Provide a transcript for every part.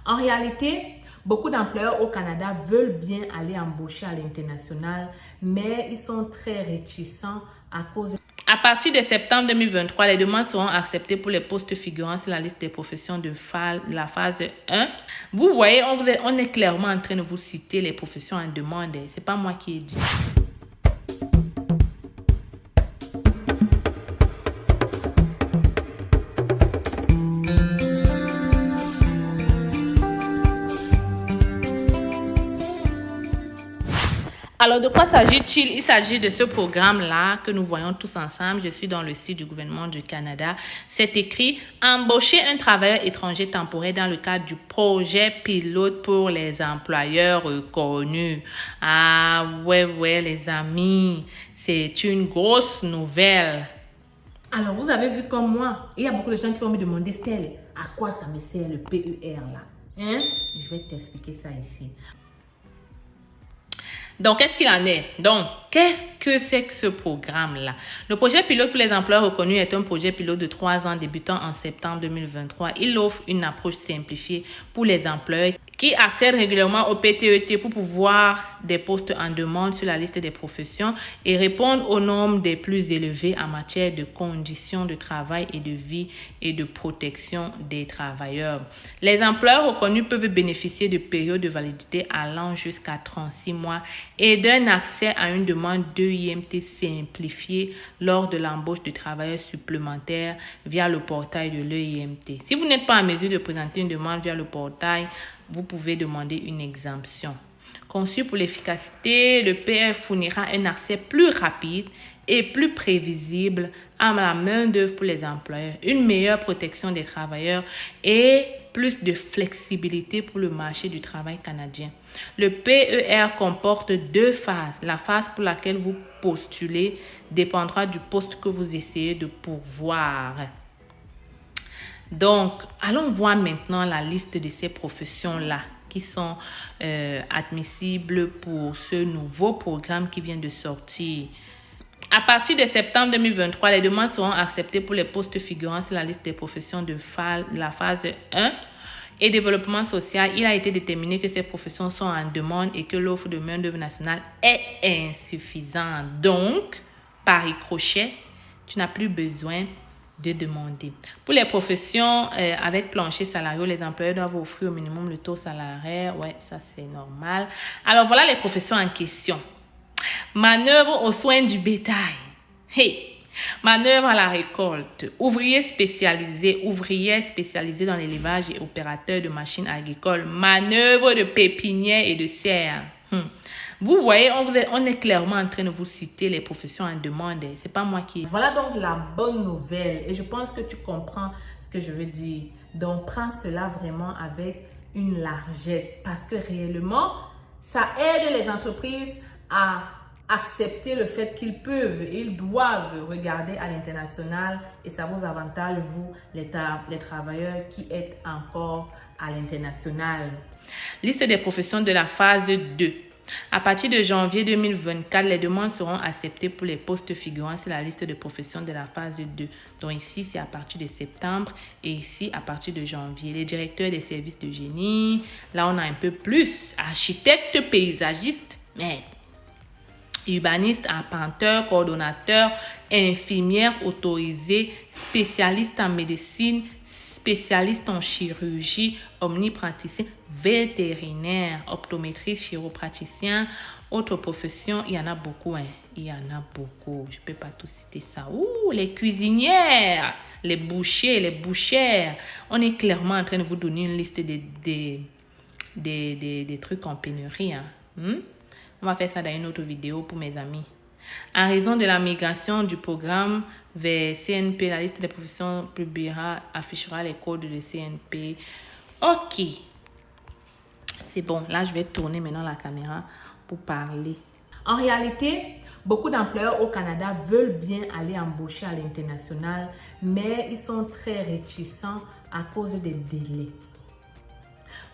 En réalité, beaucoup d'employeurs au Canada veulent bien aller embaucher à l'international, mais ils sont très réticents à cause. À partir de septembre 2023, les demandes seront acceptées pour les postes figurant sur la liste des professions de la phase 1. Vous voyez, on est clairement en train de vous citer les professions en demande. Ce n'est pas moi qui ai dit. Alors, de quoi s'agit-il? Il s'agit de ce programme-là que nous voyons tous ensemble. Je suis dans le site du gouvernement du Canada. C'est écrit « Embaucher un travailleur étranger temporaire dans le cadre du projet pilote pour les employeurs reconnus. » Ah, ouais, les amis, c'est une grosse nouvelle. Alors, vous avez vu comme moi, il y a beaucoup de gens qui vont me demander « Stell, à quoi ça me sert le PER là? » Hein? Je vais t'expliquer ça ici. Donc, qu'est-ce qu'il en est? Donc, qu'est-ce que c'est que ce programme-là? Le projet pilote pour les emplois reconnus est un projet pilote de 3 ans débutant en septembre 2023. Il offre une approche simplifiée pour les employeurs qui accèdent régulièrement au PTET pour pouvoir des postes en demande sur la liste des professions et répondre aux normes des plus élevées en matière de conditions de travail et de vie et de protection des travailleurs. Les employeurs reconnus peuvent bénéficier de périodes de validité allant jusqu'à 36 mois et d'un accès à une demande d'EIMT simplifiée lors de l'embauche de travailleurs supplémentaires via le portail de l'EIMT. Si vous n'êtes pas en mesure de présenter une demande via le portail, vous pouvez demander une exemption. Conçu pour l'efficacité, le PR fournira un accès plus rapide et plus prévisible à la main-d'œuvre pour les employeurs, une meilleure protection des travailleurs et plus de flexibilité pour le marché du travail canadien. Le PER comporte 2 phases. La phase pour laquelle vous postulez dépendra du poste que vous essayez de pourvoir. Donc, allons voir maintenant la liste de ces professions-là qui sont admissibles pour ce nouveau programme qui vient de sortir. À partir de septembre 2023, les demandes seront acceptées pour les postes figurant sur la liste des professions de la phase 1 et développement social. Il a été déterminé que ces professions sont en demande et que l'offre de main-d'œuvre nationale est insuffisante. Donc, par ricochet, tu n'as plus besoin de demander. Pour les professions avec plancher salarial, les employeurs doivent offrir au minimum le taux salarial. Ouais, ça c'est normal. Alors, voilà les professions en question. Manœuvre aux soins du bétail. Hey! Manœuvre à la récolte. Ouvrier spécialisé dans l'élevage et opérateur de machines agricoles. Manœuvre de pépinière et de serre. Vous voyez, on est clairement en train de vous citer les professions en demande. C'est pas moi qui... Voilà donc la bonne nouvelle. Et je pense que tu comprends ce que je veux dire. Donc, prends cela vraiment avec une largesse. Parce que réellement, ça aide les entreprises à accepter le fait qu'ils peuvent et ils doivent regarder à l'international et ça vous avantage, vous, les travailleurs qui êtes encore à l'international. Liste des professions de la phase 2. À partir de janvier 2024, les demandes seront acceptées pour les postes figurant sur la liste de professions de la phase 2. Donc ici, c'est à partir de septembre et ici, à partir de janvier. Les directeurs des services de génie, là, on a un peu plus. Architecte, paysagiste, mais urbaniste, arpenteur, coordonnateur, infirmière autorisée, spécialiste en médecine, spécialiste en chirurgie, omnipraticien, vétérinaire, optométriste, chiropraticien, autres professions, il y en a beaucoup, hein. Il y en a beaucoup. Je ne peux pas tout citer ça. Ouh, les cuisinières, les bouchers, les bouchères. On est clairement en train de vous donner une liste des trucs en pénurie, hein. On va faire ça dans une autre vidéo pour mes amis. En raison de la migration du programme vers CNP, la liste des professions affichera les codes de CNP. Ok. C'est bon. Là, je vais tourner maintenant la caméra pour parler. En réalité, beaucoup d'employeurs au Canada veulent bien aller embaucher à l'international, mais ils sont très réticents à cause des délais.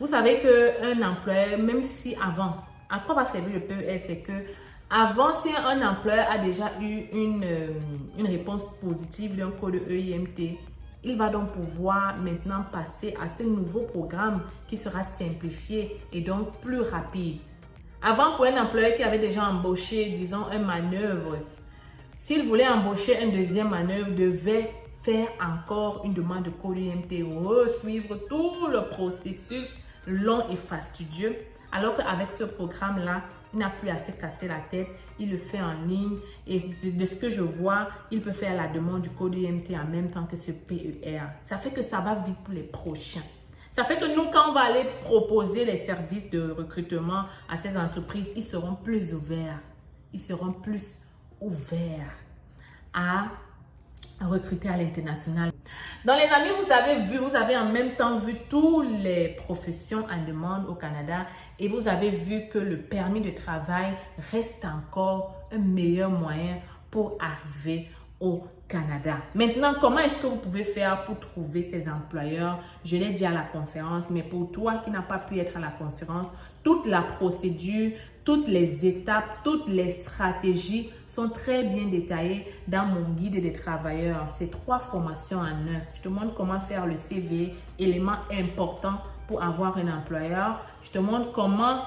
Vous savez qu'un employeur, même si avant... À quoi va servir le PER? C'est que avant, si un employeur a déjà eu une réponse positive d'un code EIMT Il va donc pouvoir maintenant passer à ce nouveau programme qui sera simplifié et donc plus rapide. Avant, pour un employeur qui avait déjà embauché, disons, un manœuvre, s'il voulait embaucher un deuxième manœuvre, devait faire encore une demande de code UMT, suivre tout le processus long et fastidieux. Alors qu'avec ce programme-là, il n'a plus à se casser la tête, il le fait en ligne et de ce que je vois, il peut faire la demande du code UMT en même temps que ce PER. Ça fait que ça va vite pour les prochains. Ça fait que nous, quand on va aller proposer les services de recrutement à ces entreprises, ils seront plus ouverts. Ils seront plus ouverts à recruter à l'international. Donc les amis, vous avez en même temps vu toutes les professions en demande au Canada et vous avez vu que le permis de travail reste encore un meilleur moyen pour arriver au Canada. Maintenant, comment est-ce que vous pouvez faire pour trouver ces employeurs? Je l'ai dit à la conférence, mais pour toi qui n'as pas pu être à la conférence, toute la procédure, toutes les étapes, toutes les stratégies sont très bien détaillées dans mon guide des travailleurs. C'est 3 formations en 1. Je te montre comment faire le CV, élément important pour avoir un employeur. Je te montre comment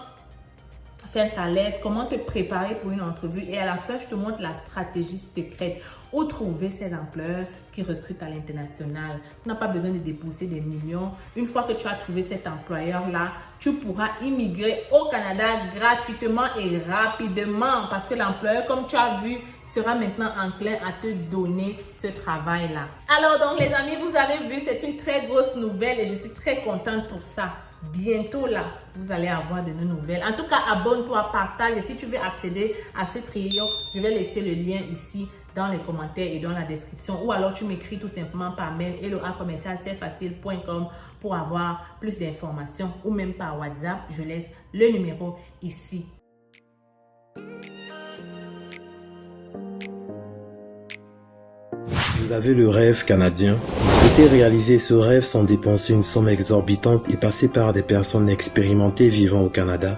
faire ta lettre, comment te préparer pour une entrevue et à la fin, je te montre la stratégie secrète où trouver ces employeurs qui recrutent à l'international. Tu n'as pas besoin de débourser des millions. Une fois que tu as trouvé cet employeur-là, tu pourras immigrer au Canada gratuitement et rapidement parce que l'employeur, comme tu as vu, sera maintenant enclin à te donner ce travail-là. Alors donc les amis, vous avez vu, c'est une très grosse nouvelle et je suis très contente pour ça. Bientôt là, vous allez avoir de nos nouvelles. En tout cas, abonne-toi, partage. Et si tu veux accéder à ce trio, je vais laisser le lien ici dans les commentaires et dans la description. Ou alors tu m'écris tout simplement par mail hello@cfacile.com pour avoir plus d'informations ou même par WhatsApp. Je laisse le numéro ici. Vous avez le rêve canadien. Vous souhaitez réaliser ce rêve sans dépenser une somme exorbitante et passer par des personnes expérimentées vivant au Canada.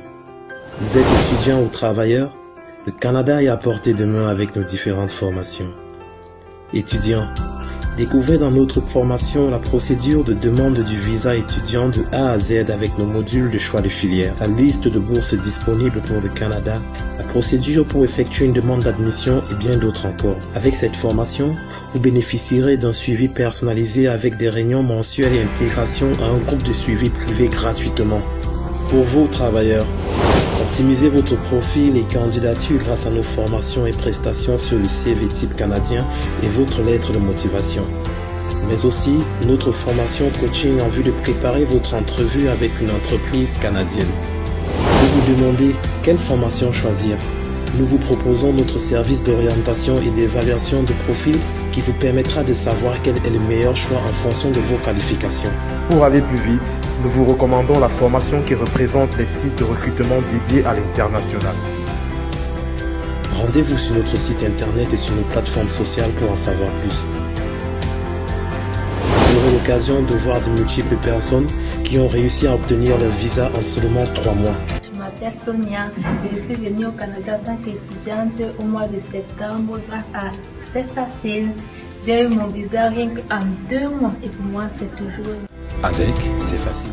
Vous êtes étudiant ou travailleur. Le Canada est à portée de main avec nos différentes formations. Étudiant, découvrez dans notre formation la procédure de demande du visa étudiant de A à Z avec nos modules de choix de filière, la liste de bourses disponibles pour le Canada, la procédure pour effectuer une demande d'admission et bien d'autres encore. Avec cette formation, vous bénéficierez d'un suivi personnalisé avec des réunions mensuelles et intégration à un groupe de suivi privé gratuitement. Pour vous, travailleurs, optimisez votre profil et candidature grâce à nos formations et prestations sur le CV type canadien et votre lettre de motivation. Mais aussi notre formation coaching en vue de préparer votre entrevue avec une entreprise canadienne. Vous vous demandez quelle formation choisir? Nous vous proposons notre service d'orientation et d'évaluation de profil qui vous permettra de savoir quel est le meilleur choix en fonction de vos qualifications. Pour aller plus vite, nous vous recommandons la formation qui représente les sites de recrutement dédiés à l'international. Rendez-vous sur notre site internet et sur nos plateformes sociales pour en savoir plus. Vous aurez l'occasion de voir de multiples personnes qui ont réussi à obtenir leur visa en seulement 3 mois. Je m'appelle Sonia et je suis venue au Canada en tant qu'étudiante au mois de septembre grâce à C'est Facile. J'ai eu mon visa rien qu'en 2 mois et pour moi c'est toujours... Avec C'est Facile.